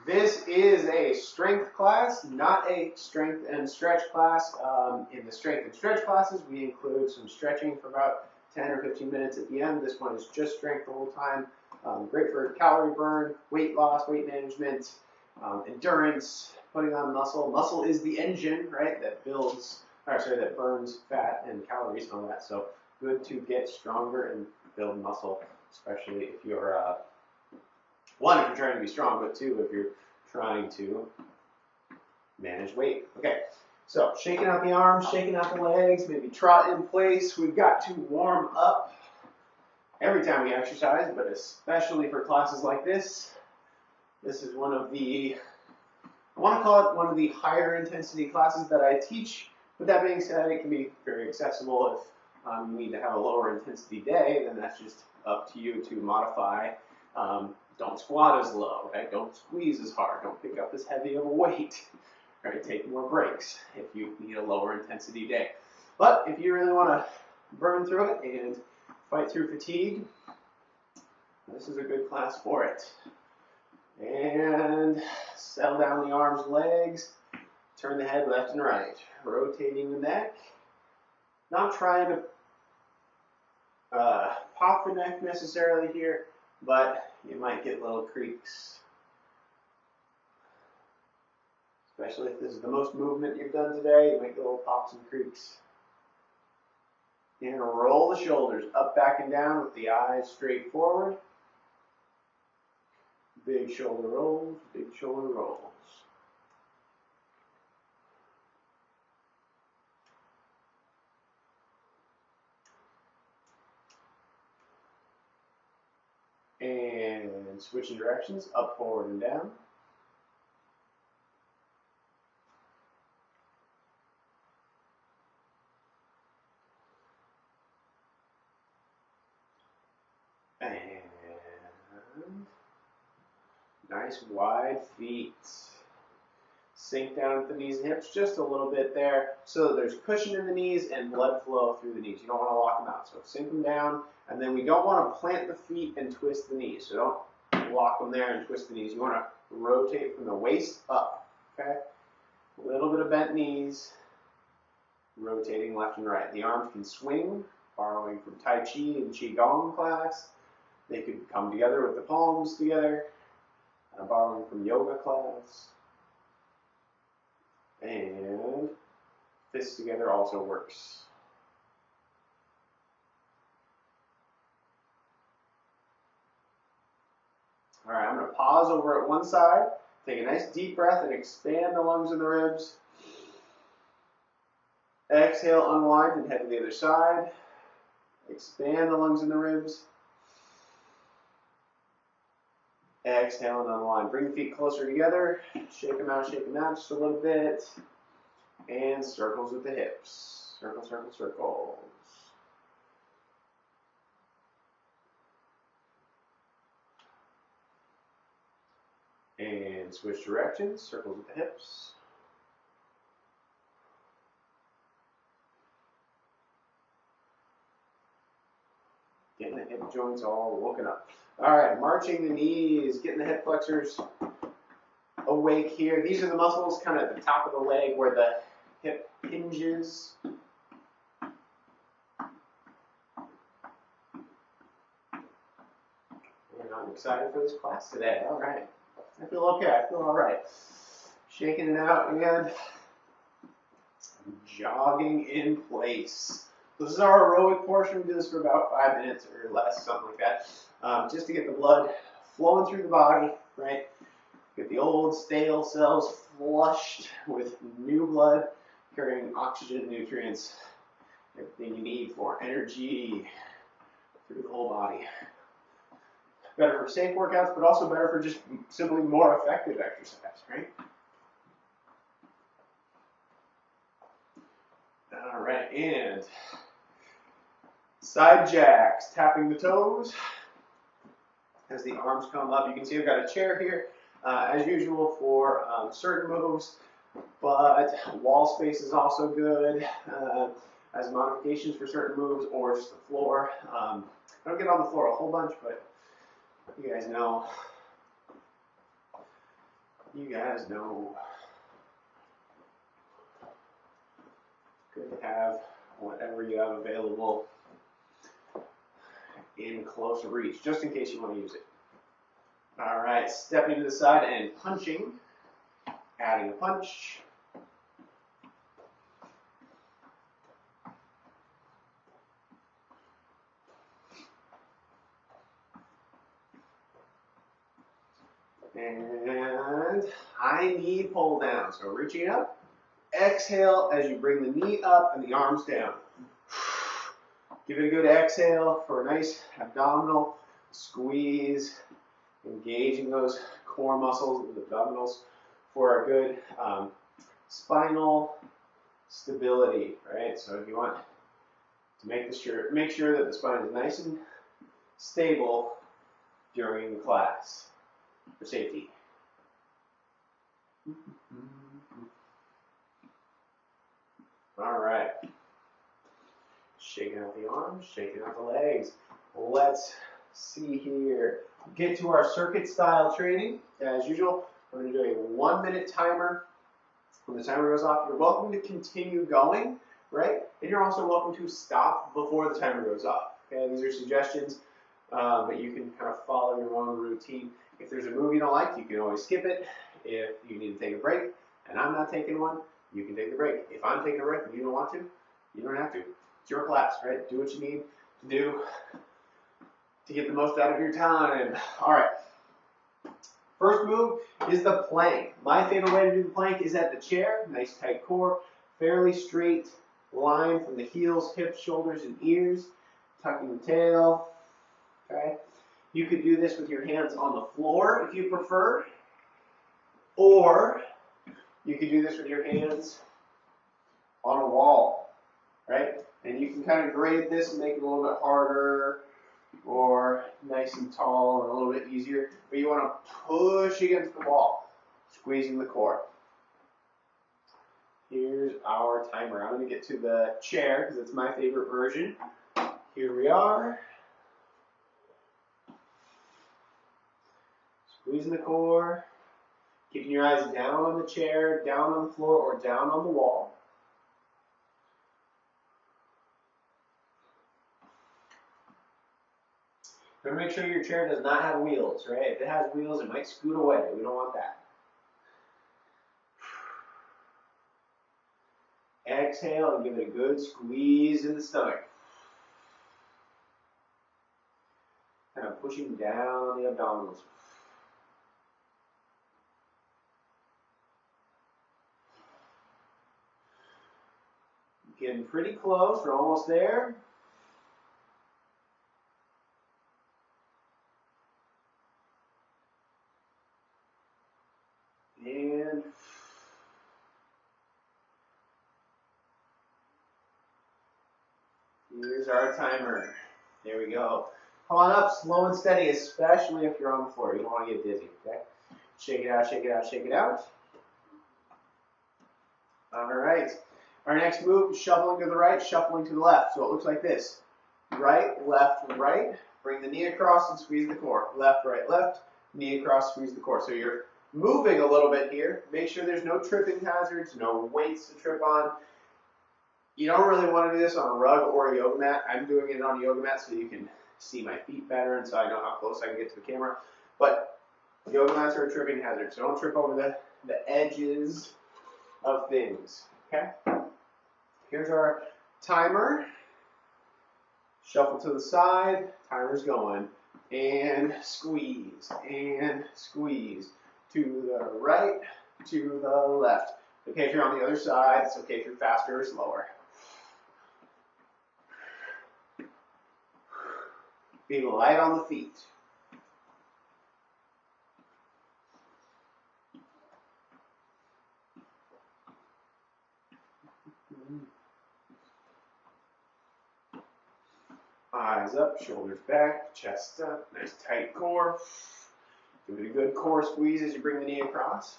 This is a strength class, not a strength and stretch class. In the strength and stretch classes, we include some stretching for about 10 or 15 minutes at the end. This one is just strength the whole time. Great for calorie burn, weight loss, weight management, endurance, putting on muscle. Muscle is the engine, right, that that burns fat and calories and all that. So good to get stronger and build muscle, especially if you're one, if you're trying to be strong, but two, if you're trying to manage weight. Okay, so shaking out the arms, shaking out the legs, maybe trot in place. We've got to warm up every time we exercise, but especially for classes like this. This is one of the, I want to call it one of the higher intensity classes that I teach. With that being said, it can be very accessible if you need to have a lower intensity day, then that's just up to you to modify. Don't squat as low, right? Don't squeeze as hard. Don't pick up as heavy of a weight, right? Take more breaks if you need a lower intensity day. But if you really want to burn through it and fight through fatigue, this is a good class for it. And settle down the arms, legs, turn the head left and right, rotating the neck. Not trying to pop the neck necessarily here, but you might get little creaks. Especially if this is the most movement you've done today, you might get little pops and creaks. And roll the shoulders up, back, and down with the eyes straight forward. Big shoulder rolls, big shoulder rolls. And switching directions, up, forward, and down. And nice wide feet. Sink down at the knees and hips just a little bit there so that there's cushion in the knees and blood flow through the knees. You don't want to lock them out. So sink them down, and then we don't want to plant the feet and twist the knees. So don't lock them there and twist the knees. You want to rotate from the waist up. Okay? A little bit of bent knees, rotating left and right. The arms can swing, borrowing from Tai Chi and Qi Gong class. They could come together with the palms together, borrowing from yoga class. And fists together also works. All right, I'm going to pause over at one side, take a nice deep breath, and expand the lungs and the ribs. Exhale, unwind, and head to the other side. Expand the lungs and the ribs. Exhale and unwind. Bring the feet closer together. Shake them out just a little bit. And circles with the hips. Circle, circle, circles. And switch directions. Circles with the hips. Getting the hip joints all woken up. All right, marching the knees, getting the hip flexors awake here. These are the muscles kind of at the top of the leg where the hip hinges. And I'm excited for this class today. All right, I feel okay. I feel all right. Shaking it out and jogging in place. This is our aerobic portion. We do this for about 5 minutes or less, something like that, just to get the blood flowing through the body, right? Get the old stale cells flushed with new blood, carrying oxygen, nutrients, everything you need for energy through the whole body. Better for safe workouts, but also better for just simply more effective exercise, right? All right, and side jacks, tapping the toes as the arms come up. You can see I've got a chair here, as usual for certain moves, but wall space is also good as modifications for certain moves, or just the floor. I don't get on the floor a whole bunch, but you guys know You guys know. Good to have whatever you have available in close reach, just in case you want to use it. All right, stepping to the side and punching, adding a punch. And high knee pull down. So reaching up, exhale as you bring the knee up and the arms down. Give it a good exhale for a nice abdominal squeeze, engaging those core muscles of the abdominals for a good spinal stability, right? So if you want to make sure that the spine is nice and stable during the class for safety. All right. Shaking out the arms, shaking out the legs. Let's see here. Get to our circuit style training. As usual, we're going to do a 1 minute timer. When the timer goes off, you're welcome to continue going, right? And you're also welcome to stop before the timer goes off. Okay, these are suggestions, but you can kind of follow your own routine. If there's a move you don't like, you can always skip it. If you need to take a break, and I'm not taking one, you can take the break. If I'm taking a break and you don't want to, you don't have to. It's your class, right? Do what you need to do to get the most out of your time. All right. First move is the plank. My favorite way to do the plank is at the chair. Nice tight core, fairly straight line from the heels, hips, shoulders, and ears. Tucking the tail. Okay. You could do this with your hands on the floor if you prefer, or you could do this with your hands on a wall, right? And you can kind of grade this and make it a little bit harder or nice and tall and a little bit easier, but you want to push against the wall, squeezing the core. Here's our timer. I'm going to get to the chair because it's my favorite version. Here we are. Squeezing the core, keeping your eyes down on the chair, down on the floor, or down on the wall. Remember, make sure your chair does not have wheels, right? If it has wheels, it might scoot away. We don't want that. Exhale and give it a good squeeze in the stomach. Kind of pushing down on the abdominals. Getting pretty close. We're almost there. And here's our timer. There we go. Come on up, slow and steady, especially if you're on the floor. You don't want to get dizzy, okay? Shake it out, shake it out, shake it out. All right. Our next move is shuffling to the right, shuffling to the left. So it looks like this. Right, left, right. Bring the knee across and squeeze the core. Left, right, left. Knee across, squeeze the core. So you're moving a little bit here. Make sure there's no tripping hazards, no weights to trip on. You don't really want to do this on a rug or a yoga mat. I'm doing it on a yoga mat so you can see my feet better and so I know how close I can get to the camera. But yoga mats are a tripping hazard, so don't trip over the edges of things. Okay? Here's our timer. Shuffle to the side. Timer's going. And squeeze. And squeeze. To the right. To the left. Okay, if you're on the other side, it's okay if you're faster or slower. Be light on the feet. Eyes up, shoulders back, chest up, nice tight core. Give it a good core squeeze as you bring the knee across.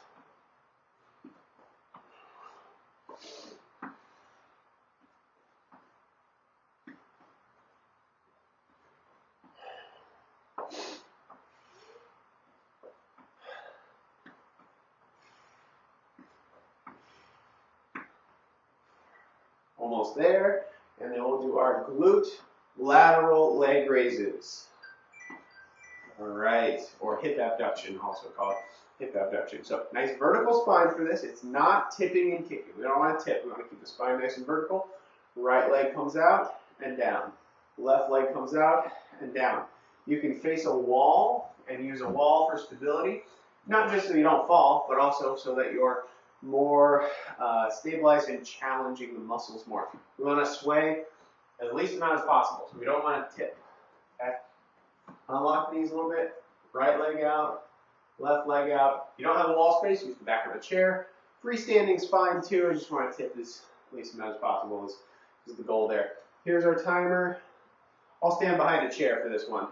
Almost there. And then we'll do our glute lateral leg raises. All right, or hip abduction, also called hip abduction. So nice vertical spine for this. It's not tipping and kicking. We don't want to tip. We want to keep the spine nice and vertical. Right leg comes out and down. Left leg comes out and down. You can face a wall and use a wall for stability, not just so you don't fall, but also so that you're more stabilized and challenging the muscles more. We want to sway as least amount as possible, so we don't want to tip. Okay? Unlock the knees a little bit. Right leg out, left leg out. If you don't have a wall space, use the back of a chair. Freestanding spine too. I just want to tip as least amount as possible is the goal there. Here's our timer. I'll stand behind a chair for this one.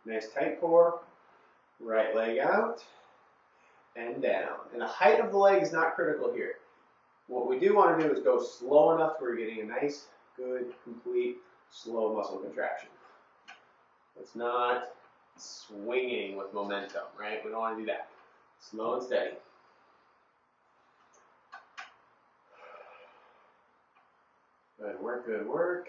Nice tight core. Right leg out and down. And the height of the leg is not critical here. What we do want to do is go slow enough to where you're getting a nice, good, complete, slow muscle contraction. It's not swinging with momentum, right? We don't want to do that. Slow and steady. Good work, good work.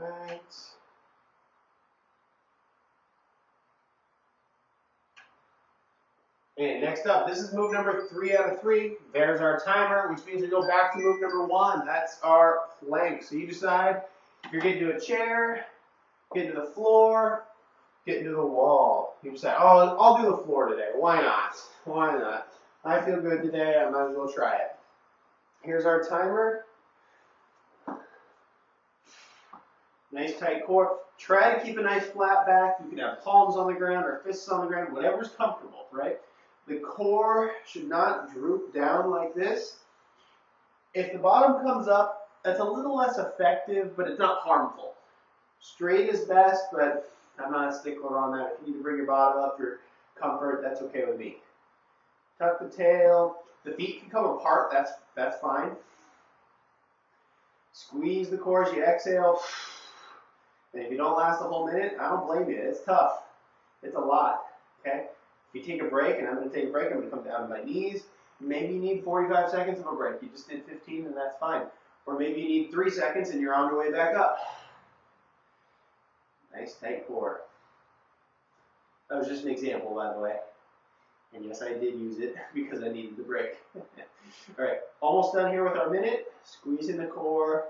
Right. And next up, this is move number 3 out of 3. There's our timer, which means we go back to move number 1. That's our plank. So you decide if you're getting to a chair, getting to the floor, getting to the wall. You decide, oh, I'll do the floor today. Why not? Why not? I feel good today. I might as well try it. Here's our timer. Nice tight core. Try to keep a nice flat back. You can have palms on the ground or fists on the ground, whatever's comfortable, right? The core should not droop down like this. If the bottom comes up, that's a little less effective, but it's not harmful. Straight is best, but I'm not a stickler on that. If you need to bring your bottom up for comfort, that's okay with me. Tuck the tail. The feet can come apart. That's fine. Squeeze the core as you exhale. And if you don't last the whole minute, I don't blame you. It's tough. It's a lot. Okay? If you take a break, and I'm going to take a break, I'm going to come down to my knees. Maybe you need 45 seconds of a break. You just did 15, and that's fine. Or maybe you need 3 seconds, and you're on your way back up. Nice tight core. That was just an example, by the way. And yes, I did use it because I needed the break. All right, almost done here with our minute. Squeezing the core.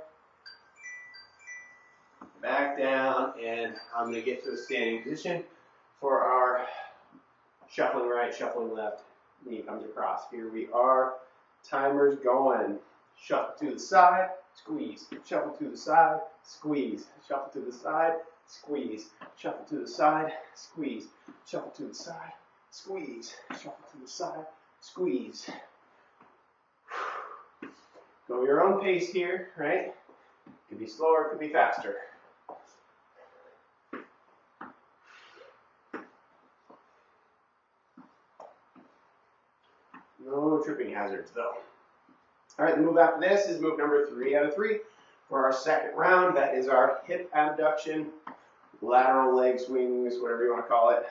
Back down, and I'm going to get to a standing position for our shuffling right, shuffling left. Knee comes across. Here we are. Timer's going. Shuffle to the side, squeeze. Shuffle to the side, squeeze. Shuffle to the side, squeeze. Shuffle to the side, squeeze. Shuffle to the side, squeeze. Shuffle to the side, squeeze. Go your own pace here, right? It could be slower, it could be faster. No tripping hazards though. All right, the move after this is move number 3 out of 3 for our second round. That is our hip abduction, lateral leg swings, whatever you want to call it.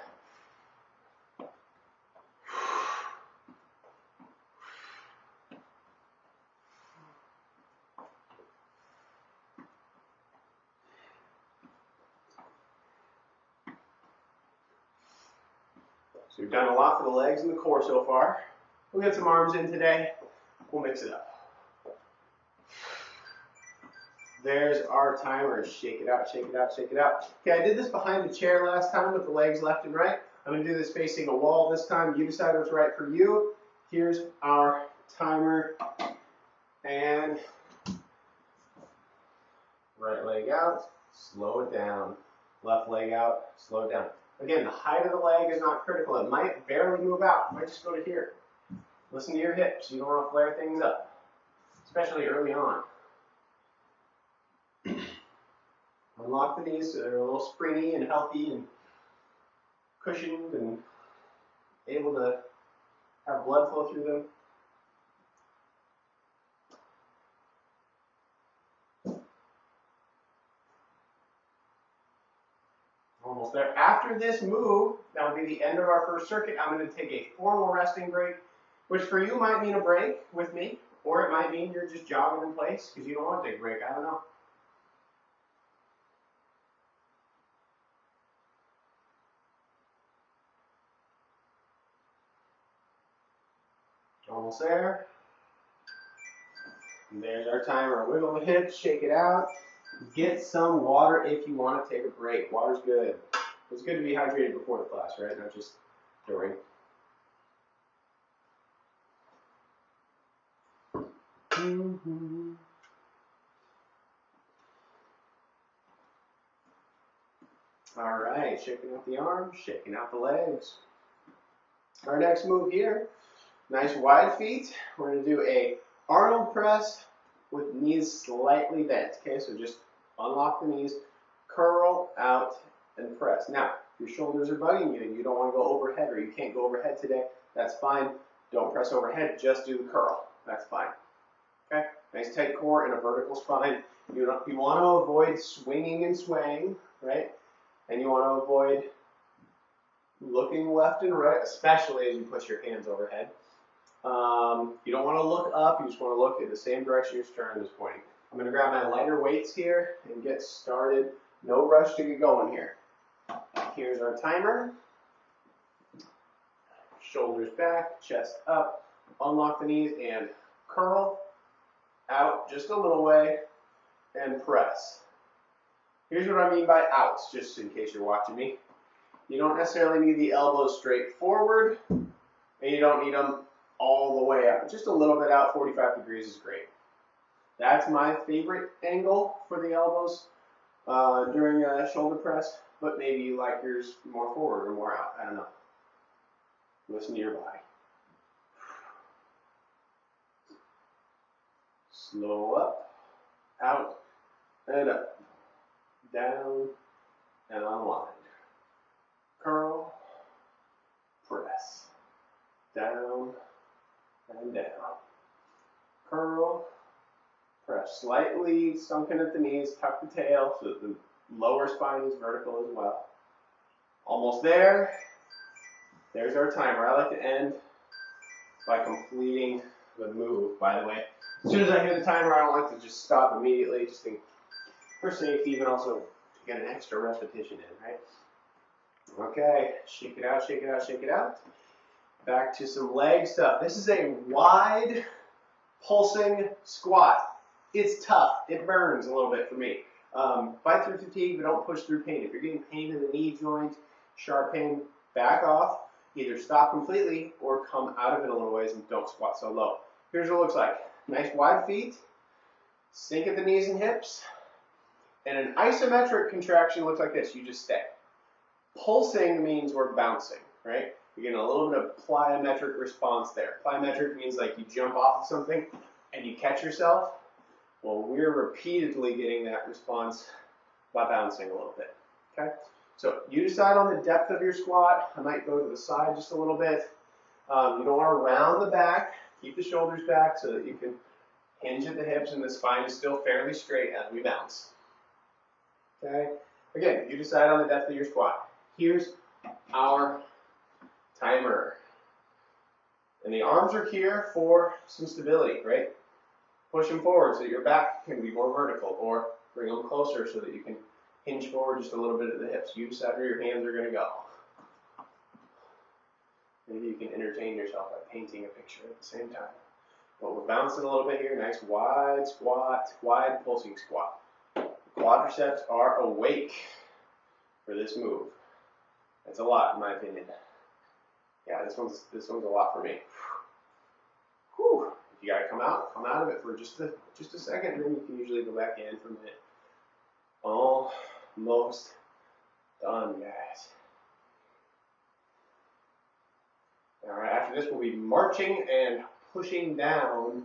So we've done a lot for the legs and the core so far. We'll get some arms in today. We'll mix it up. There's our timer. Shake it out, shake it out, shake it out. Okay, I did this behind the chair last time with the legs left and right. I'm going to do this facing a wall this time. You decide what's right for you. Here's our timer. And right leg out, slow it down. Left leg out, slow it down. Again, the height of the leg is not critical. It might barely move out. It might just go to here. Listen to your hips. You don't want to flare things up, especially early on. Unlock the knees so they're a little springy and healthy. And cushioned and able to have blood flow through them. Almost there. After this move, that will be the end of our first circuit. I'm going to take a formal resting break, which for you might mean a break with me, or it might mean you're just jogging in place because you don't want to take a break. I don't know. Almost there. And there's our timer. Wiggle the hips, shake it out. Get some water if you want to take a break. Water's good. It's good to be hydrated before the class, right? Not just during. All right, shaking out the arms, shaking out the legs. Our next move here, nice wide feet. We're going to do a Arnold press with knees slightly bent. Okay, so just unlock the knees, curl out, and press. Now, if your shoulders are bugging you and you don't want to go overhead or you can't go overhead today, that's fine. Don't press overhead, just do the curl. That's fine. Okay, nice tight core and a vertical spine. You want to avoid swinging and swaying, right? And you want to avoid looking left and right, especially as you push your hands overhead. You don't want to look up, you just want to look in the same direction your sternum is pointing. I'm going to grab my lighter weights here and get started. No rush to get going here. Here's our timer. Shoulders back, chest up, unlock the knees and curl out just a little way and press. Here's what I mean by outs, just in case you're watching me. You don't necessarily need the elbows straight forward, and you don't need them all the way out. Just a little bit out, 45 degrees is great. That's my favorite angle for the elbows during a shoulder press, but maybe you like yours more forward or more out. I don't know. Listen to your body. Slow up, out, and up. Down, and unwind. Curl, press. Down, and down. Curl, press. Slightly sunken at the knees, tuck the tail so that the lower spine is vertical as well. Almost there. There's our timer. I like to end by completing the move, by the way. As soon as I hear the timer, I don't like to just stop immediately, just for safety, but also to get an extra repetition in, right? Okay, shake it out, shake it out, shake it out. Back to some leg stuff. This is a wide pulsing squat. It's tough. It burns a little bit for me. Fight through fatigue, but don't push through pain. If you're getting pain in the knee joint, sharp pain, back off. Either stop completely or come out of it a little ways and don't squat so low. Here's what it looks like. Nice wide feet. Sink at the knees and hips. And an isometric contraction looks like this. You just stay. Pulsing means we're bouncing, right? You're getting a little bit of plyometric response there. Plyometric means like you jump off of something and you catch yourself. Well, we're repeatedly getting that response by bouncing a little bit, okay? So you decide on the depth of your squat. I might go to the side just a little bit. You don't want to round the back. Keep the shoulders back so that you can hinge at the hips and the spine is still fairly straight as we bounce. Okay? Again, you decide on the depth of your squat. Here's our timer. And the arms are here for some stability, right? Push them forward so your back can be more vertical, or bring them closer so that you can hinge forward just a little bit at the hips. You decide where your hands are going to go. Maybe you can entertain yourself by painting a picture at the same time. But we're bouncing a little bit here. Nice wide squat, wide pulsing squat. The quadriceps are awake for this move. That's a lot, in my opinion. Yeah, this one's a lot for me. Whew. If you gotta come out of it for just a second, and then you can usually go back in for a minute. Almost done, guys. All right, after this, we'll be marching and pushing down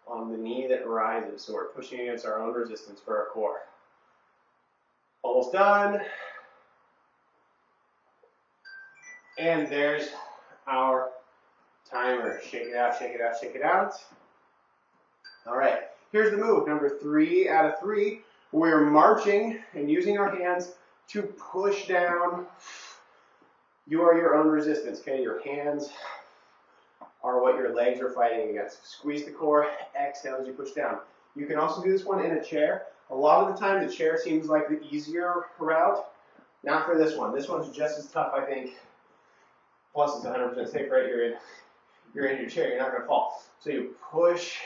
on the knee that rises. So we're pushing against our own resistance for our core. Almost done. And there's our timer. Shake it out, shake it out, shake it out. All right, here's the move, number 3 out of 3. We're marching and using our hands to push down. You are your own resistance, okay? Your hands are what your legs are fighting against. Squeeze the core, exhale as you push down. You can also do this one in a chair. A lot of the time, the chair seems like the easier route. Not for this one. This one's just as tough, I think. Plus, it's 100% safe, right? You're in your chair. You're not going to fall. So you push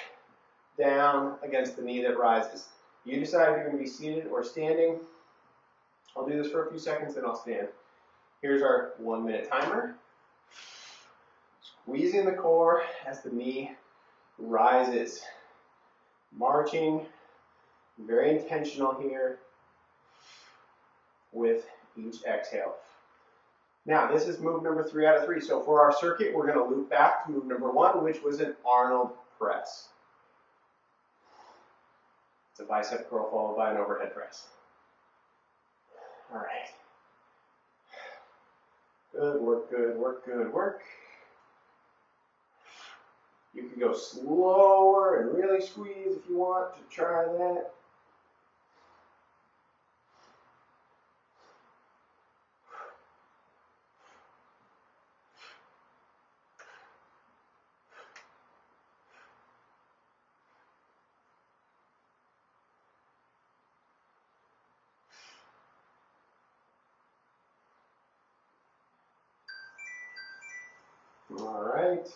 down against the knee that rises. You decide if you're going to be seated or standing. I'll do this for a few seconds, then I'll stand. Here's our 1-minute timer. Squeezing the core as the knee rises. Marching, very intentional here with each exhale. Now, this is move number 3 out of 3. So for our circuit, we're going to loop back to move number 1, which was an Arnold press. It's a bicep curl followed by an overhead press. All right. Good work, good work, good work. You can go slower and really squeeze if you want to try that. All right.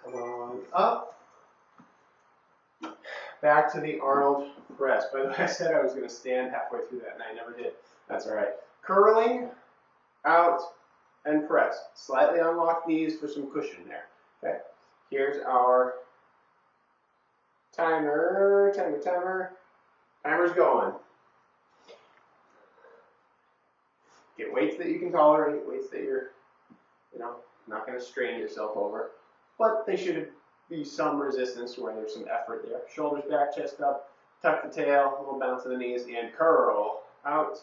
Come on up. Back to the Arnold press. By the way, I said I was going to stand halfway through that, and I never did. That's all right. Curling, out, and press. Slightly unlock knees for some cushion there. Okay. Here's our timer. Timer's going. Get weights that you can tolerate, weights that you're, not going to strain yourself over. But they should be some resistance where there's some effort there. Shoulders back, chest up, tuck the tail, a little bounce in the knees, and curl, out,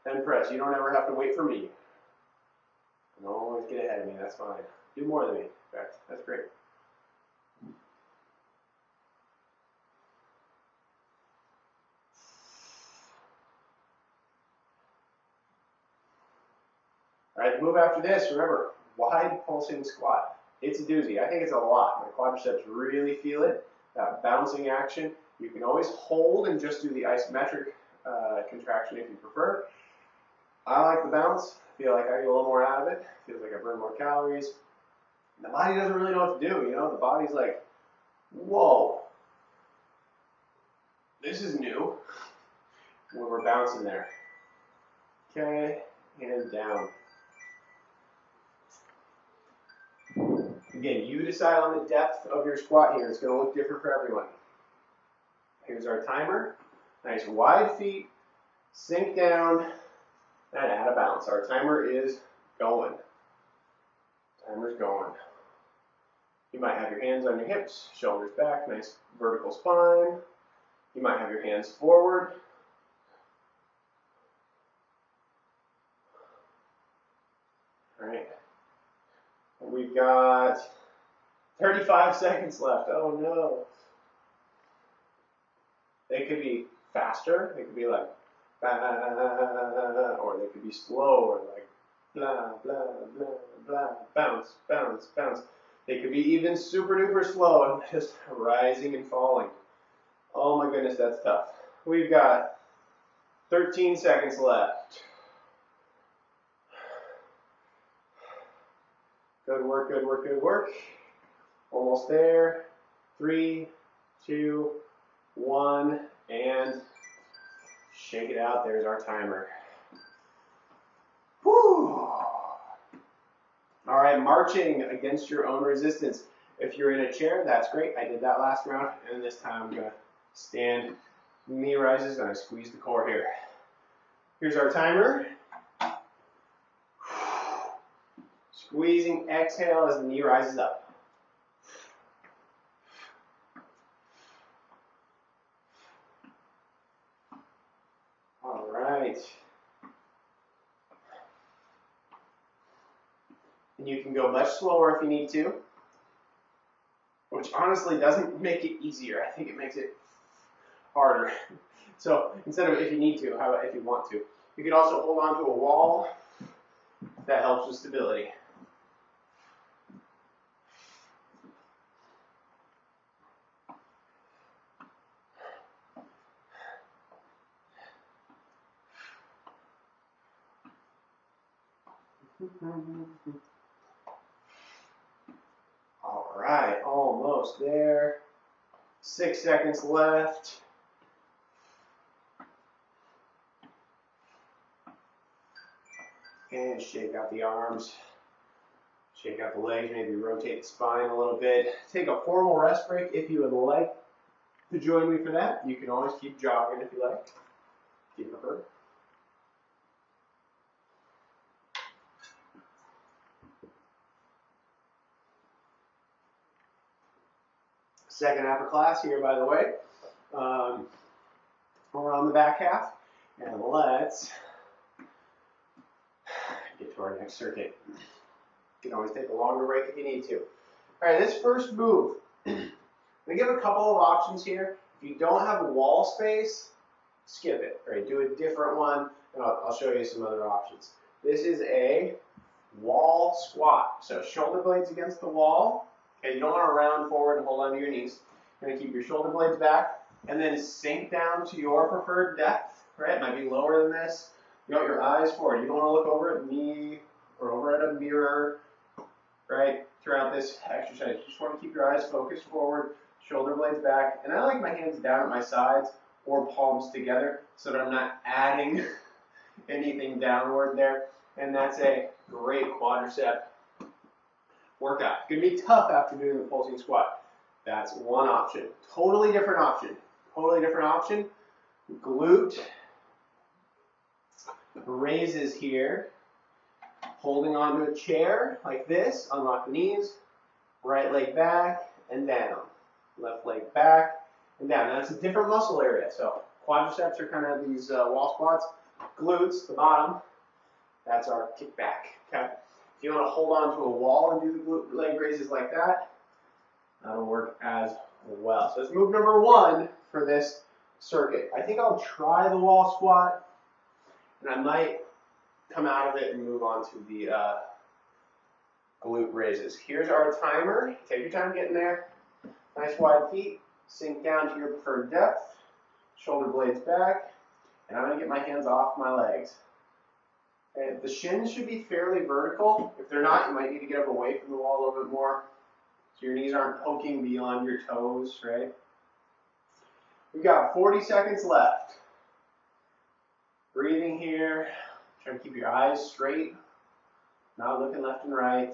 and press. You don't ever have to wait for me. You don't always get ahead of me, that's fine. Do more than me, in fact, that's great. All right, the move after this, remember, wide pulsing squat. It's a doozy. I think it's a lot. My quadriceps really feel it. That bouncing action. You can always hold and just do the isometric contraction if you prefer. I like the bounce. I feel like I get a little more out of it. Feels like I burn more calories. And the body doesn't really know what to do. The body's like, whoa, this is new. When we're bouncing there. Okay, and down. Again, you decide on the depth of your squat here. It's going to look different for everyone. Here's our timer. Nice wide feet, sink down, and add a bounce. Our timer is going. Timer's going. You might have your hands on your hips, shoulders back, nice vertical spine. You might have your hands forward. All right. We've got 35 seconds left. Oh no. They could be faster. They could be like, bah, or they could be slower, like blah, blah, blah, blah, bounce, bounce, bounce. They could be even super duper slow and just rising and falling. Oh my goodness, that's tough. We've got 13 seconds left. Good work, good work, good work. Almost there. 3, 2, 1, and shake it out. There's our timer. Whew. All right, marching against your own resistance. If you're in a chair, that's great. I did that last round, and this time I'm gonna stand, knee rises, and I squeeze the core here. Here's our timer. Squeezing, exhale as the knee rises up. All right. And you can go much slower if you need to, which honestly doesn't make it easier. I think it makes it harder. So instead of if you need to, how about if you want to? You can also hold on to a wall. That helps with stability. All right, almost there. 6 seconds left. And shake out the arms. Shake out the legs, maybe rotate the spine a little bit. Take a formal rest break if you would like to join me for that. You can always keep jogging if you like, if you prefer. Second half of class here, by the way. We're on the back half, and let's get to our next circuit. You can always take a longer break if you need to. All right, this first move, I'm going to give a couple of options here. If you don't have wall space, skip it. All right, do a different one, and I'll show you some other options. This is a wall squat. So shoulder blades against the wall. Okay, you don't want to round forward and hold onto your knees. You're going to keep your shoulder blades back, and then sink down to your preferred depth. Right, it might be lower than this. You want your eyes forward. You don't want to look over at me or over at a mirror, right, throughout this exercise. You just want to keep your eyes focused forward, shoulder blades back. And I like my hands down at my sides or palms together so that I'm not adding anything downward there. And that's a great quadricep workout. It's going to be tough after doing the pulsing squat. That's one option. Totally different option. Totally different option. Glute raises here. Holding onto a chair like this. Unlock the knees. Right leg back and down. Left leg back and down. Now that's a different muscle area. So quadriceps are kind of these wall squats. Glutes, the bottom, that's our kickback. Okay. If you want to hold on to a wall and do the glute leg raises like that, that'll work as well. So that's move number one for this circuit. I think I'll try the wall squat, and I might come out of it and move on to the glute raises. Here's our timer. Take your time getting there. Nice wide feet. Sink down to your preferred depth. Shoulder blades back. And I'm going to get my hands off my legs. And the shins should be fairly vertical. If they're not, you might need to get up away from the wall a little bit more so your knees aren't poking beyond your toes, right? We've got 40 seconds left. Breathing here. Try to keep your eyes straight, not looking left and right.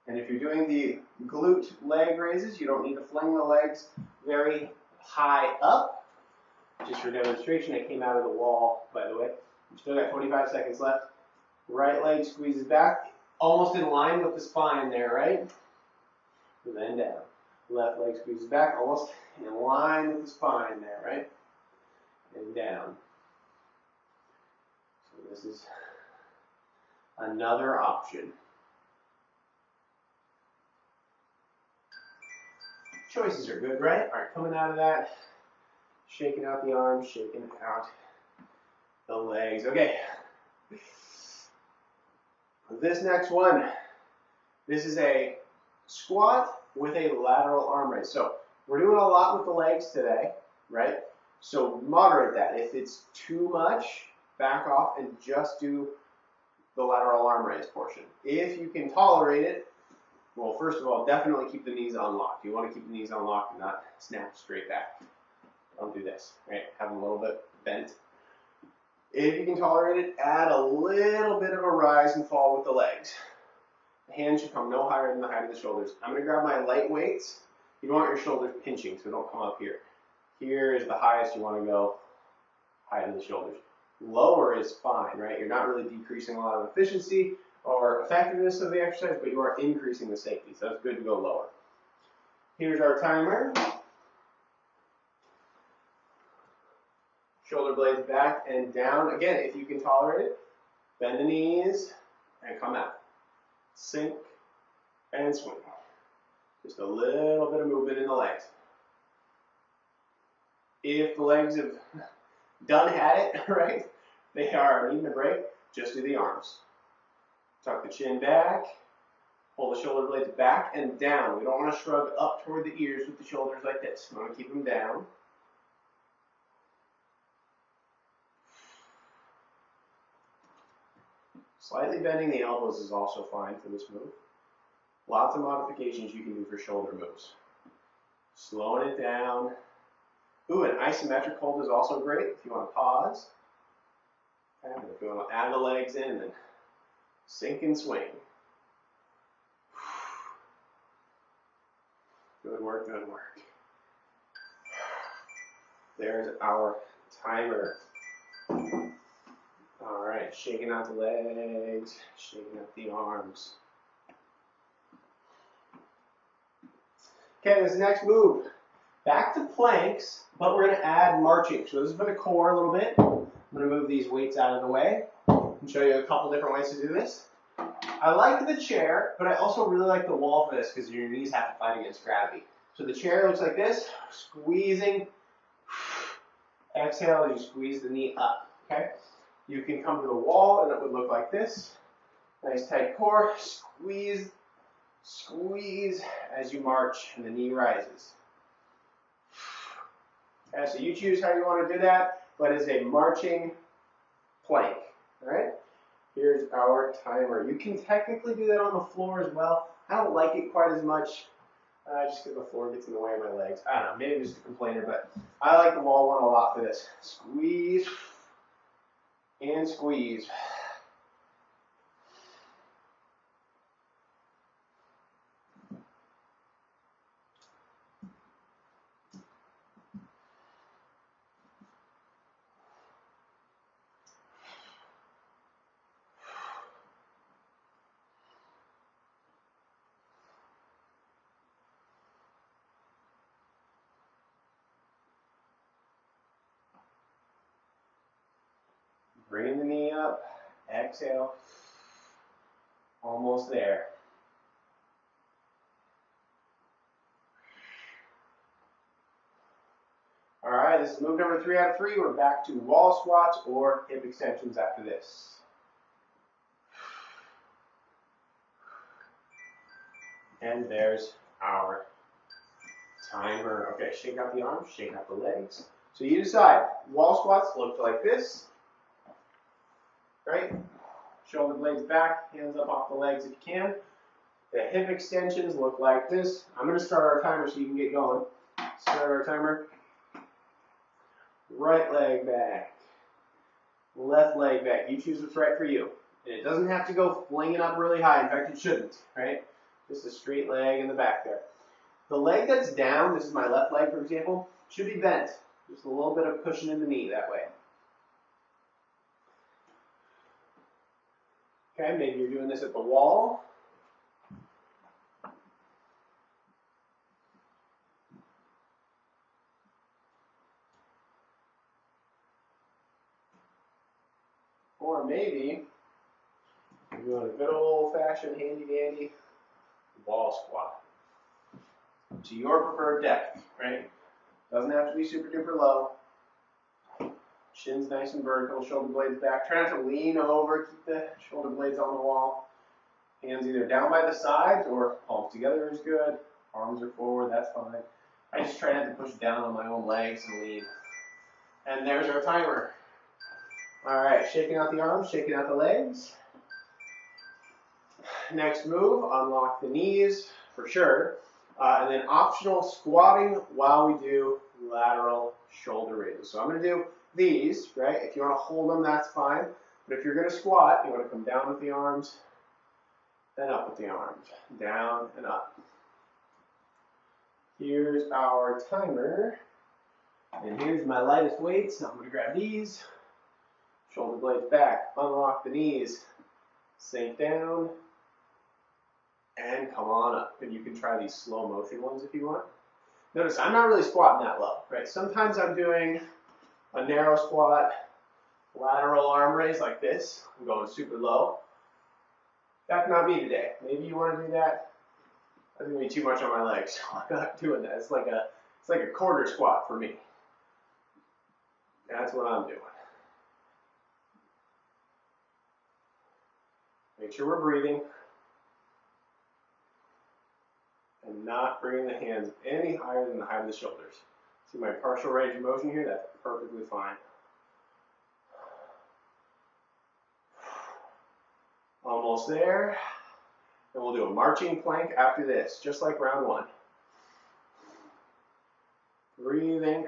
And if you're doing the glute leg raises, you don't need to fling the legs very high up. Just for demonstration, I came out of the wall, by the way. We've still got 45 seconds left. Right leg squeezes back, almost in line with the spine there, right? And then down. Left leg squeezes back, almost in line with the spine there, right? And down. So this is another option. Choices are good, right? All right, coming out of that, shaking out the arms, shaking out the legs. Okay. This next one, this is a squat with a lateral arm raise. So we're doing a lot with the legs today, right? So moderate that. If it's too much, back off and just do the lateral arm raise portion. If you can tolerate it, well, first of all, definitely keep the knees unlocked. You want to keep the knees unlocked and not snap straight back. Don't do this, right? Have them a little bit bent. If you can tolerate it, add a little bit of a rise and fall with the legs. The hands should come no higher than the height of the shoulders. I'm going to grab my light weights. You don't want your shoulders pinching, so don't come up here. Here is the highest you want to go, height of the shoulders. Lower is fine, right? You're not really decreasing a lot of efficiency or effectiveness of the exercise, but you are increasing the safety, so it's good to go lower. Here's our timer. Shoulder blades back and down. Again, if you can tolerate it, bend the knees and come out. sink, and swing. Just a little bit of movement in the legs. If the legs have done had it, right, they are needing a break, just do the arms. Tuck the chin back, pull the shoulder blades back and down. We don't want to shrug up toward the ears with the shoulders like this. We want to keep them down. Slightly bending the elbows is also fine for this move. Lots of modifications you can do for shoulder moves. Slowing it down. Ooh, an isometric hold is also great if you want to pause. And if you want to add the legs in, then sink and swing. Good work, good work. There's our timer. All right, shaking out the legs, shaking out the arms. Okay, this next move, back to planks, but we're going to add marching. So this is for the core a little bit. I'm going to move these weights out of the way and show you a couple different ways to do this. I like the chair, but I also really like the wall for this because your knees have to fight against gravity. So the chair looks like this, squeezing. Exhale as you squeeze the knee up, okay? You can come to the wall and it would look like this. Nice tight core, squeeze, squeeze as you march and the knee rises. Okay, so you choose how you want to do that, but it's a marching plank, all right? Here's our timer. You can technically do that on the floor as well. I don't like it quite as much, just because the floor gets in the way of my legs. I don't know, maybe I'm just a complainer, but I like the wall one a lot for this. Squeeze and squeeze. Bring the knee up, exhale, almost there. All right, this is move number 3 out of 3. We're back to wall squats or hip extensions after this. And there's our timer. Okay, shake out the arms, shake out the legs. So you decide, wall squats look like this. Right? Shoulder blades back, hands up off the legs if you can. The hip extensions look like this. I'm going to start our timer so you can get going. Start our timer. Right leg back. Left leg back. You choose what's right for you. And it doesn't have to go flinging up really high. In fact, it shouldn't. Right? Just a straight leg in the back there. The leg that's down, this is my left leg for example, should be bent. Just a little bit of cushion in the knee that way. Okay, maybe you're doing this at the wall. Or maybe you're doing a good old-fashioned handy-dandy wall squat. To your preferred depth, right? Doesn't have to be super duper low. Chin's nice and vertical, shoulder blades back. Try not to lean over, keep the shoulder blades on the wall. Hands either down by the sides or palms together is good. Arms are forward, that's fine. I just try not to push down on my own legs and lean. And there's our timer. All right, shaking out the arms, shaking out the legs. Next move, unlock the knees for sure. And then optional squatting while we do lateral shoulder raises. So I'm going to do these, right? If you want to hold them, that's fine. But if you're going to squat, you want to come down with the arms, then up with the arms. Down and up. Here's our timer. And here's my lightest weights. I'm going to grab these. Shoulder blades back. Unlock the knees. Sink down. And come on up. And you can try these slow motion ones if you want. Notice I'm not really squatting that low, right? Sometimes I'm doing a narrow squat, lateral arm raise like this. I'm going super low. That's not me today. Maybe you want to do that. That's gonna be too much on my legs, so I'm not doing that. It's like a quarter squat for me. That's what I'm doing. Make sure we're breathing and not bringing the hands any higher than the height of the shoulders. See my partial range of motion here? That's perfectly fine. Almost there. And we'll do a marching plank after this, just like round one. Breathing.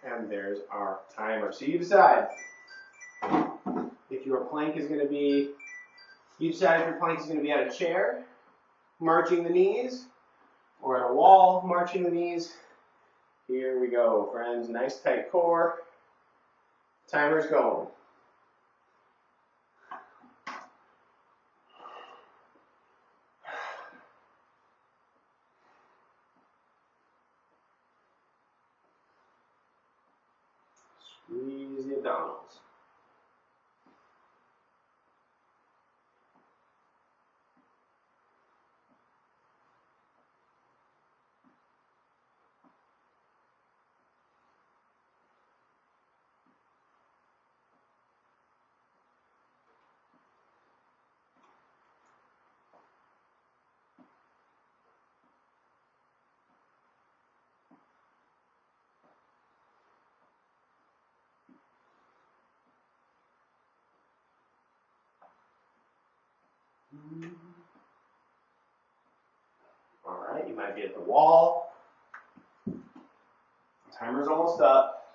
And there's our timer. So you decide if your plank is going to be, you decide if your plank is going to be at a chair, marching the knees, or at a wall, marching the knees. Here we go, friends. Nice tight core. Timer's going. Squeeze the abdominals. All right, you might be at the wall. Timer's almost up.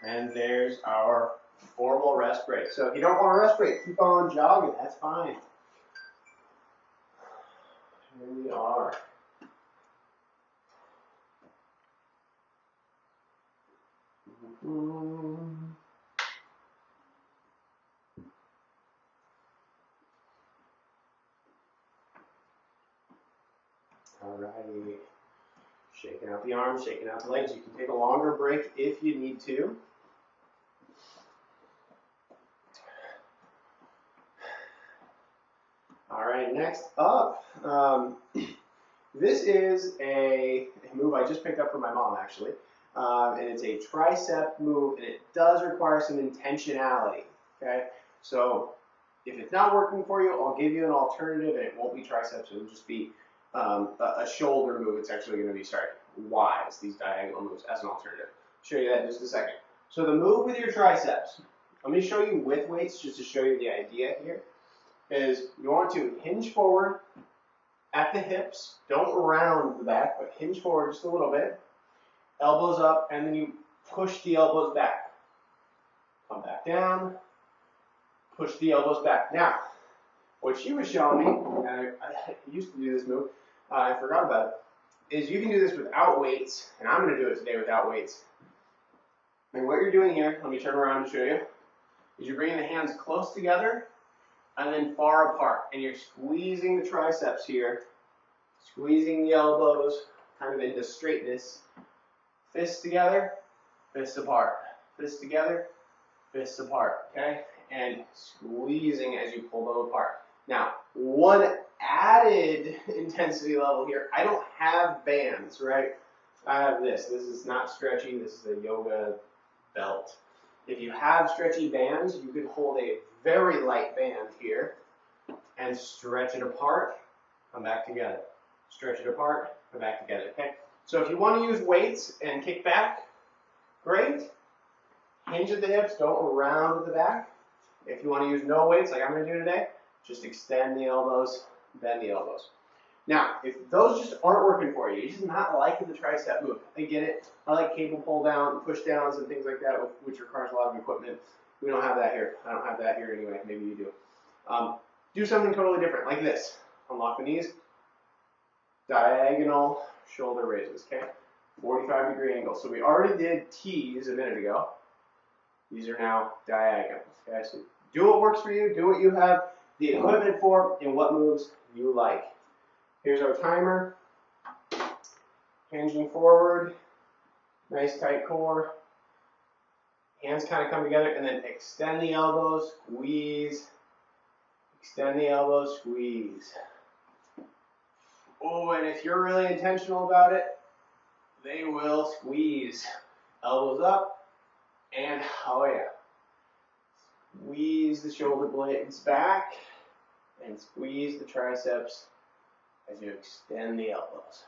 And there's our formal rest break. So if you don't want a rest break, keep on jogging. That's fine. Here we are. Alrighty. Shaking out the arms, shaking out the legs. You can take a longer break if you need to. Alright, next up. This is a move I just picked up from my mom, actually. And it's a tricep move, and it does require some intentionality. Okay? So if it's not working for you, I'll give you an alternative, and it won't be triceps. It'll just be a shoulder move. It's actually going to be, Ys, these diagonal moves as an alternative. I'll show you that in just a second. So the move with your triceps, let me show you with weights just to show you the idea here, is you want to hinge forward at the hips. Don't round the back, but hinge forward just a little bit. Elbows up, and then you push the elbows back. Come back down, push the elbows back. Now, what she was showing me, and I used to do this move, I forgot about it, is you can do this without weights, and I'm going to do it today without weights. And what you're doing here, let me turn around to show you, is you're bringing the hands close together and then far apart, and you're squeezing the triceps here, squeezing the elbows kind of into straightness. Fists together, fists apart. Fists together, fists apart, okay? And squeezing as you pull them apart. Now, one added intensity level here, I don't have bands, right? I have this. This is not stretchy. This is a yoga belt. If you have stretchy bands, you could hold a very light band here and stretch it apart, come back together. Stretch it apart, come back together, okay? So if you want to use weights and kick back, great. Hinge at the hips, don't round at the back. If you want to use no weights like I'm going to do today, just extend the elbows, bend the elbows. Now, if those just aren't working for you, you're just not liking the tricep move, I get it. I like cable pull down, push downs, and things like that, which requires a lot of equipment. We don't have that here. I don't have that here anyway. Maybe you do. Do something totally different, like this. Unlock the knees. Diagonal shoulder raises, okay? 45-degree angle. So we already did T's a minute ago. These are now diagonals, okay? So do what works for you, do what you have the equipment for, and what moves you like. Here's our timer. Hinging forward. Nice tight core. Hands kind of come together, and then extend the elbows, squeeze. Extend the elbows, squeeze. Oh, and if you're really intentional about it, they will squeeze. Elbows up, and oh yeah. Squeeze the shoulder blades back, and squeeze the triceps as you extend the elbows.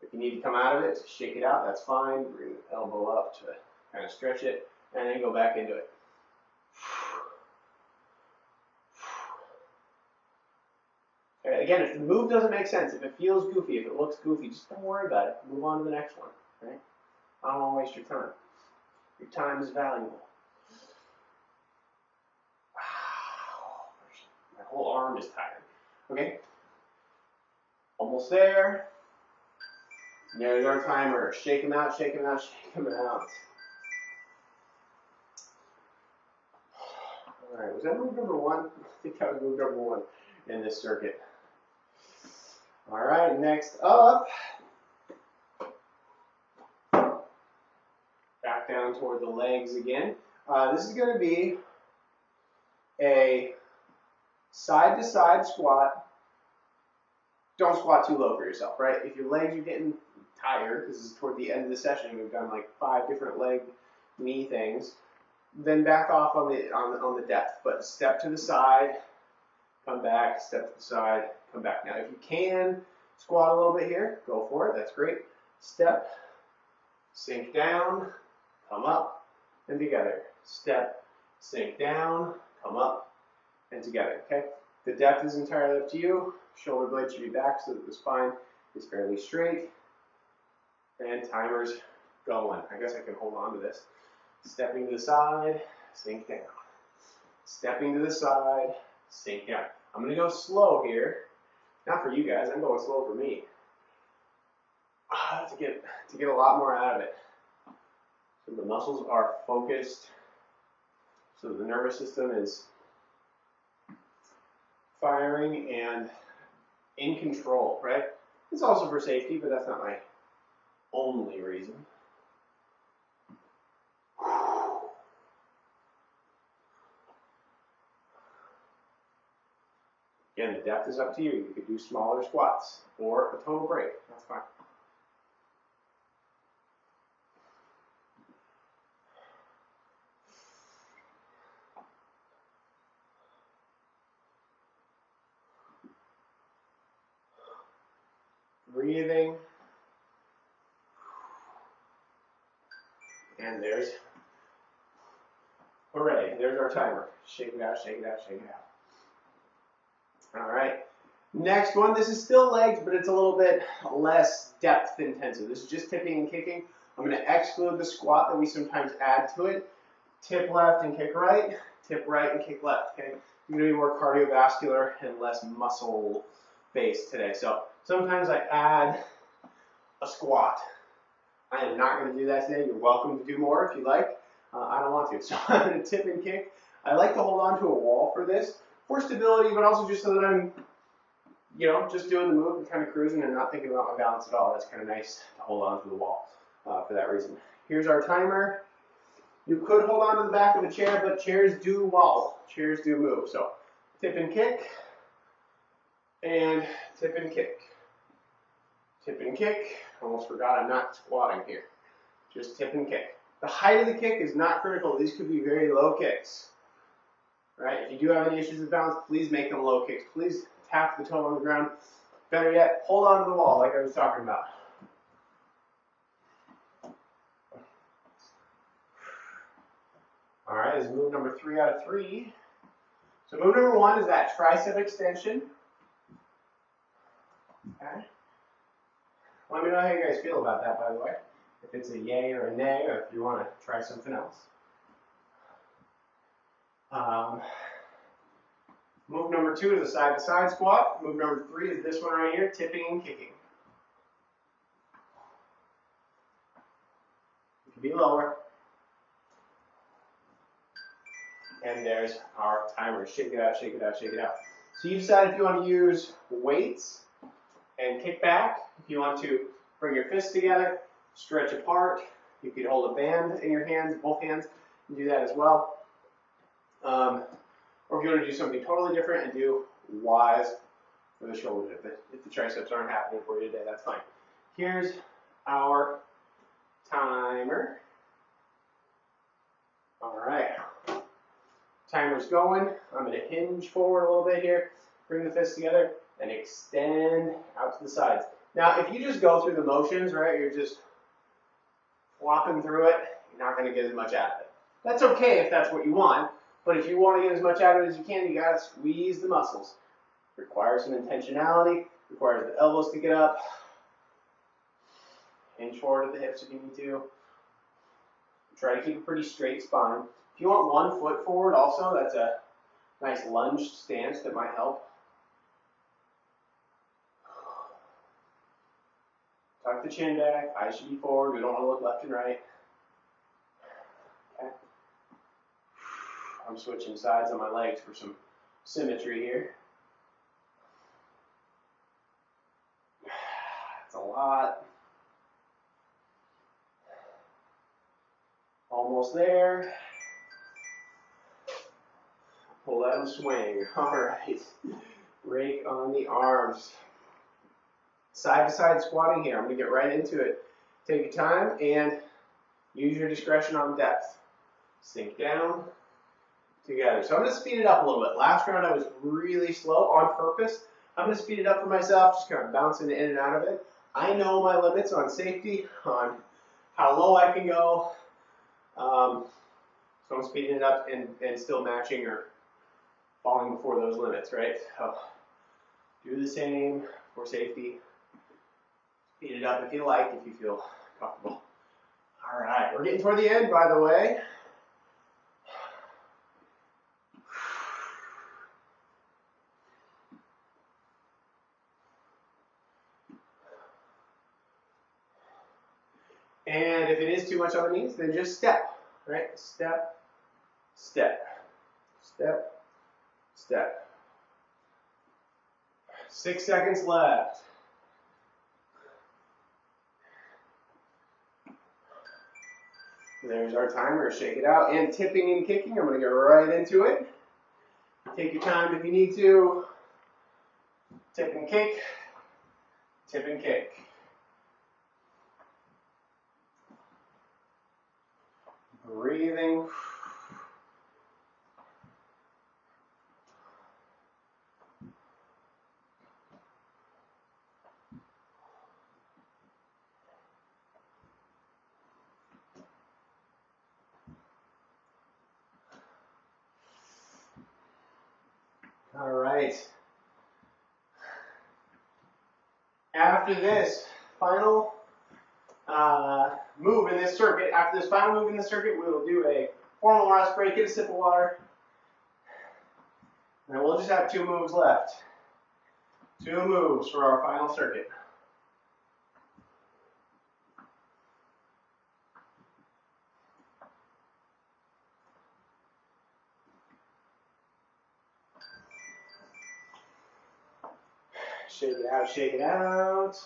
If you need to come out of it, to shake it out, that's fine. Bring the elbow up to kind of stretch it, and then go back into it. Again, if the move doesn't make sense, if it feels goofy, if it looks goofy, just don't worry about it. Move on to the next one, right? I don't want to waste your time. Your time is valuable. My whole arm is tired. Okay? Almost there. There's our timer. Shake them out, shake them out, shake them out. All right, was that move number one? I think that was move number one in this circuit. All right, next up, back down toward the legs again. This is going to be a side-to-side squat. Don't squat too low for yourself, right? If your legs are getting tired, this is toward the end of the session, we've done like 5 different leg knee things, then back off on the depth. But step to the side, come back, step to the side, come back. Now, if you can squat a little bit here, go for it. That's great. Step, sink down, come up, and together. Step, sink down, come up, and together. Okay? The depth is entirely up to you. Shoulder blades should be back so that the spine is fairly straight. And timer's going. I guess I can hold on to this. Stepping to the side, sink down. Stepping to the side, sink down. I'm going to go slow here. Not for you guys, I'm going slow for me. To get a lot more out of it. So the muscles are focused. So the nervous system is firing and in control, right? It's also for safety, but that's not my only reason. Again, the depth is up to you. You could do smaller squats or a total break. That's fine. Breathing. And there's, hooray, there's our timer. Shake it out, shake it out, shake it out. All right, next one. This is still legs, but it's a little bit less depth intensive. This is just tipping and kicking. I'm going to exclude the squat that we sometimes add to it. Tip left and kick right, tip right and kick left. Okay, I'm going to be more cardiovascular and less muscle based today. So sometimes I add a squat. I am not going to do that today. You're welcome to do more if you like. I don't want to. So I'm going to tip and kick. I like to hold on to a wall for this, for stability, but also just so that I'm, just doing the move and kind of cruising and not thinking about my balance at all. That's kind of nice to hold on to the wall for that reason. Here's our timer. You could hold on to the back of the chair, but chairs do wobble. Chairs do move. So tip and kick, and tip and kick. Tip and kick. Almost forgot I'm not squatting here. Just tip and kick. The height of the kick is not critical. These could be very low kicks. Right? If you do have any issues with balance, please make them low kicks. Please tap the toe on the ground. Better yet, hold on to the wall like I was talking about. All right, this is move number 3 out of 3. So move number 1 is that tricep extension. Okay. Let me know how you guys feel about that, by the way. If it's a yay or a nay, or if you want to try something else. Move number 2 is a side-to-side squat. Move number 3 is this one right here, tipping and kicking. It can be lower. And there's our timer. Shake it out, shake it out, shake it out. So you decide if you want to use weights and kick back. If you want to bring your fists together, stretch apart, You could hold a band in your hands, both hands, and do that as well. Or if you want to do something totally different and do Ys for the shoulders. If the triceps aren't happening for you today, that's fine. Here's our timer. All right. Timer's going. I'm going to hinge forward a little bit here, bring the fists together, and extend out to the sides. Now, if you just go through the motions, right, you're just flopping through it, you're not going to get as much out of it. That's okay if that's what you want, but if you want to get as much out of it as you can, you got to squeeze the muscles. Requires some intentionality, requires the elbows to get up, hinge forward at the hips if you need to. Try to keep a pretty straight spine. If you want one foot forward also, that's a nice lunge stance that might help. Tuck the chin back, eyes should be forward, we don't want to look left and right. Okay. I'm switching sides on my legs for some symmetry here. That's a lot. Almost there. Pull out and swing. All right. Rake on the arms. Side to side squatting here. I'm going to get right into it. Take your time and use your discretion on depth. Sink down together. So I'm going to speed it up a little bit. Last round I was really slow on purpose. I'm going to speed it up for myself, just kind of bouncing in and out of it. I know my limits on safety, on how low I can go. So I'm speeding it up and still matching or falling before those limits, right? So do the same for safety. Speed it up if you like, if you feel comfortable. All right, we're getting toward the end, by the way. And if it is too much on the knees, then just step, right? Step, step, step, step. 6 seconds left. There's our timer. Shake it out. And tipping and kicking, I'm going to get right into it. Take your time if you need to. Tip and kick. Tip and kick. Breathing. All right. After this final move in this circuit, we will do a formal rest break, get a sip of water, and we'll just have 2 moves left. 2 moves for our final circuit. Shake it out, shake it out.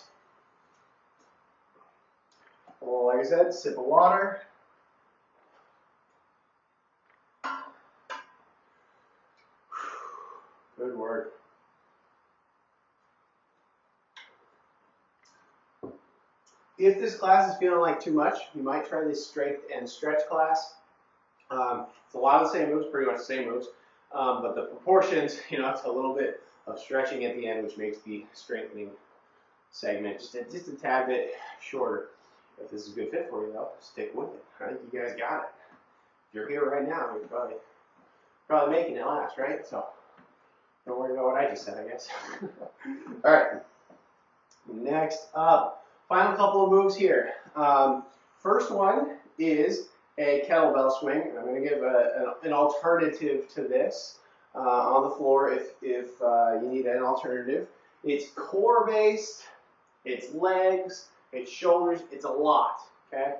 Well, like I said, sip of water. Good work. If this class is feeling like too much, you might try this strength and stretch class. It's a lot of the same moves, pretty much the same moves, but the proportions, it's a little bit of stretching at the end, which makes the strengthening segment just a tad bit shorter. If this is a good fit for you, though, stick with it. I think you guys got it. If you're here right now, you're probably making it last, right? So don't worry about what I just said, I guess. All right. Next up, final couple of moves here. First one is a kettlebell swing. I'm going to give an alternative to this on the floor if you need an alternative. It's core based, it's legs, it's shoulders, it's a lot, okay?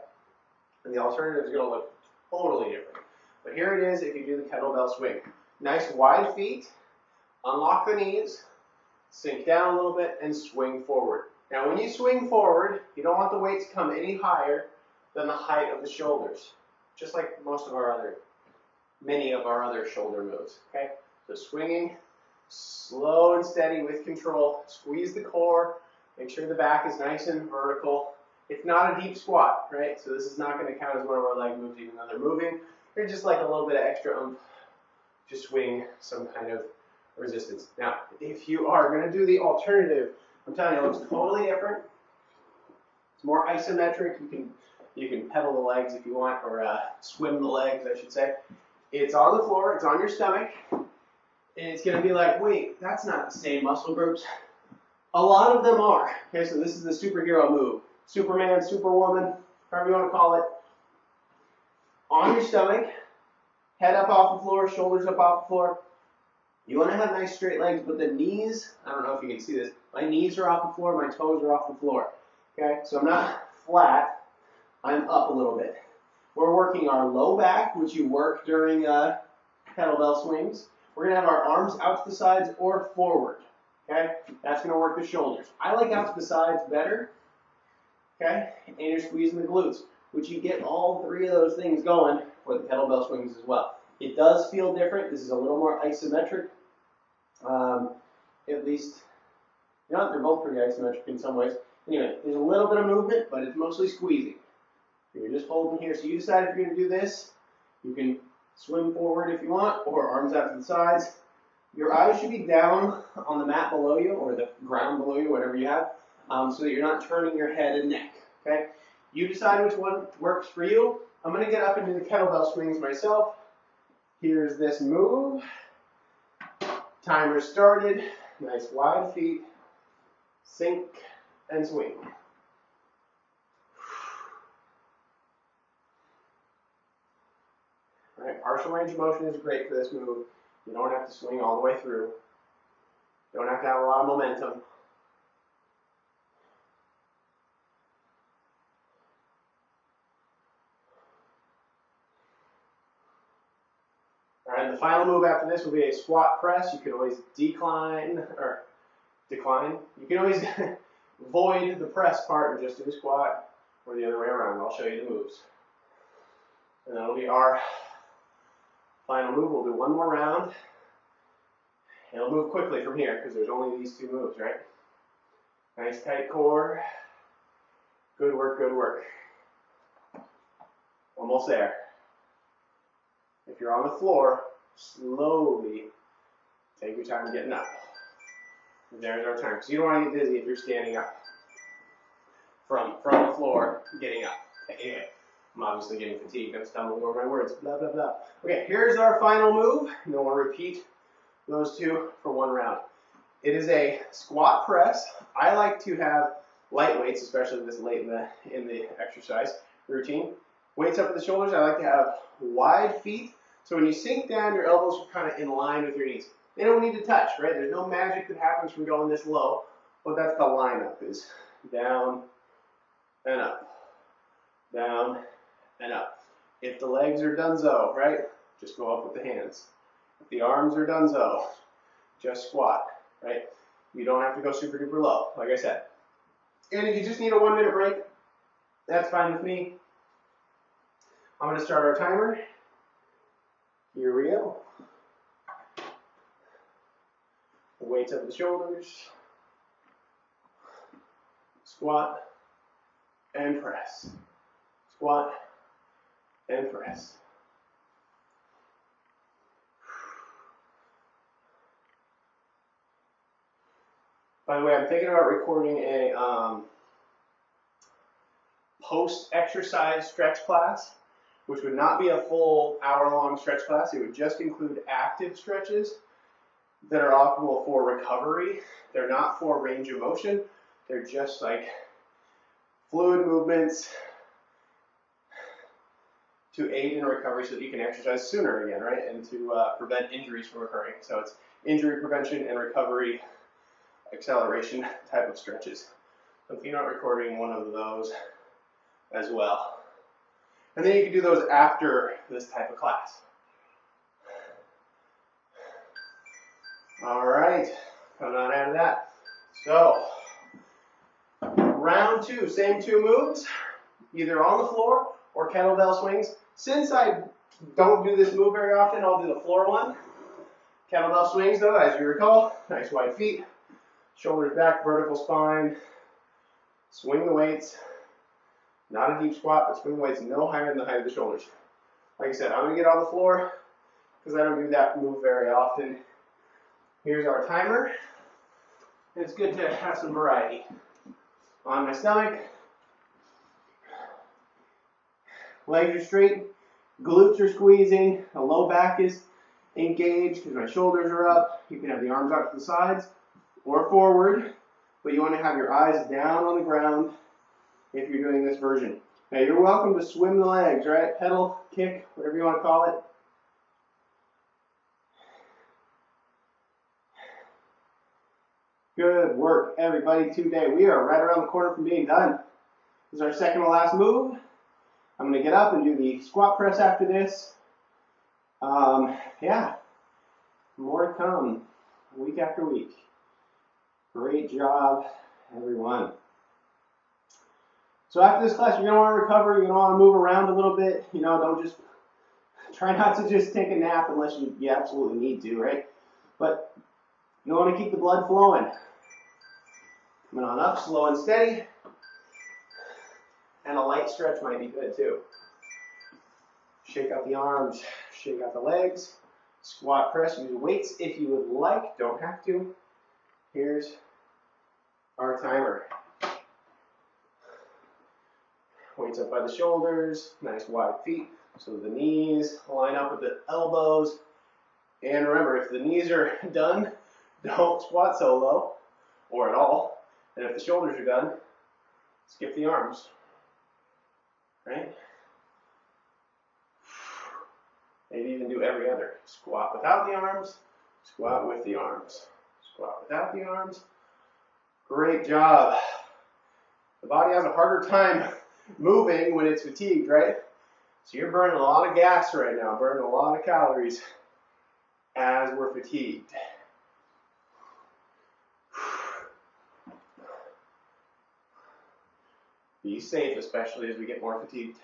And the alternative is going to look totally different. But here it is if you do the kettlebell swing. Nice wide feet, unlock the knees, sink down a little bit, and swing forward. Now when you swing forward, you don't want the weight to come any higher than the height of the shoulders, just like many of our other shoulder moves, okay? So swinging, slow and steady with control. Squeeze the core, make sure the back is nice and vertical. It's not a deep squat, right? So this is not going to count as one of our leg moves even though they're moving. They're just like a little bit of extra oomph to swing some kind of resistance. Now, if you are going to do the alternative, I'm telling you, it looks totally different. It's more isometric. You can pedal the legs if you want, or swim the legs, I should say. It's on the floor, it's on your stomach, and it's going to be like, wait, that's not the same muscle groups. A lot of them are. Okay, so this is the superhero move. Superman, Superwoman, however you want to call it. On your stomach, head up off the floor, shoulders up off the floor. You want to have nice straight legs, but the knees, I don't know if you can see this, my knees are off the floor, my toes are off the floor. Okay, so I'm not flat, I'm up a little bit. We're working our low back, which you work during kettlebell swings. We're going to have our arms out to the sides or forward. Okay, that's going to work the shoulders. I like out to the sides better. Okay, and you're squeezing the glutes, which you get all three of those things going for the kettlebell swings as well. It does feel different. This is a little more isometric. At least, you know, they're both pretty isometric in some ways. Anyway, there's a little bit of movement, but it's mostly squeezing. You're just holding here. So you decide if you're going to do this. You can swim forward if you want, or arms out to the sides. Your eyes should be down on the mat below you, or the ground below you, whatever you have, so that you're not turning your head and neck. Okay? You decide which one works for you. I'm going to get up into the kettlebell swings myself. Here's this move. Timer started. Nice wide feet. Sink and swing. All right, partial range of motion is great for this move. You don't have to swing all the way through. You don't have to have a lot of momentum. All right, the final move after this will be a squat press. You can always decline. You can always void the press part and just do a squat, or the other way around. I'll show you the moves. And that'll be our final move. We'll do one more round. It'll move quickly from here because there's only these two moves, right? Nice tight core. Good work, good work. Almost there. If you're on the floor, slowly take your time getting up. There's our time. So you don't want to get dizzy if you're standing up from the floor, getting up. Anyway, I'm obviously getting fatigued. I'm stumbling over my words. Blah, blah, blah. Okay, here's our final move. And then we'll repeat those two for one round. It is a squat press. I like to have light weights, especially this late in the exercise routine. Weights up at the shoulders. I like to have wide feet. So when you sink down, your elbows are kind of in line with your knees. They don't need to touch, right? There's no magic that happens from going this low, but that's the lineup is down and up, down and up. If the legs are donezo, right, just go up with the hands. If the arms are donezo, just squat, right? You don't have to go super duper low, like I said. And if you just need a 1 minute break, that's fine with me. I'm going to start our timer. Here we go. Weights up the shoulders. Squat and press. Squat and press. By the way, I'm thinking about recording a post-exercise stretch class, which would not be a full hour-long stretch class. It would just include active stretches that are optimal for recovery. They're not for range of motion. They're just like fluid movements to aid in recovery so that you can exercise sooner again, right? And to prevent injuries from occurring. So it's injury prevention and recovery acceleration type of stretches. So if you're not recording one of those as well. And then you can do those after this type of class. All right, coming on out of that. So, round two, same two moves. either on the floor or kettlebell swings. Since I don't do this move very often, I'll do the floor one. Kettlebell swings though, as you recall, nice wide feet, shoulders back, vertical spine, swing the weights. Not a deep squat, but swing the weights no higher than the height of the shoulders. Like I said, I'm gonna get on the floor because I don't do that move very often. Here's our timer. It's good to have some variety. On my stomach, legs are straight, glutes are squeezing, the low back is engaged because my shoulders are up. You can have the arms out to the sides or forward, but you want to have your eyes down on the ground if you're doing this version. Now you're welcome to swim the legs, right? Pedal, kick, whatever you want to call it. Good work, everybody, today. We are right around the corner from being done. This is our second to last move. I'm going to get up and do the squat press after this. Yeah, more to come week after week. Great job, everyone. So after this class, you're going to want to recover. You're going to want to move around a little bit. You know, don't just, try not to just take a nap unless you absolutely need to, right? But you want to keep the blood flowing. Coming on up, slow and steady. And a light stretch might be good too. Shake out the arms, shake out the legs. Squat press, use weights if you would like, don't have to. Here's our timer. Weights up by the shoulders, nice wide feet. So the knees line up with the elbows. And remember, if the knees are done, don't squat so low or at all. And if the shoulders are done, skip the arms. Right? Maybe even do every other. Squat without the arms, squat with the arms. Squat without the arms. Great job. The body has a harder time moving when it's fatigued, right? So you're burning a lot of gas right now, burning a lot of calories as we're fatigued. Be safe, especially as we get more fatigued.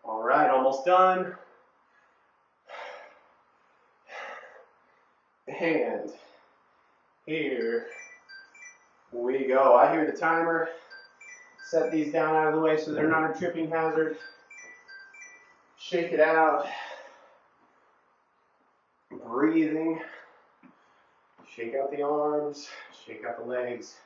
All right, almost done. And here we go. I hear the timer. Set these down out of the way so they're not a tripping hazard. Shake it out. Breathing. Shake out the arms. Shake out the legs.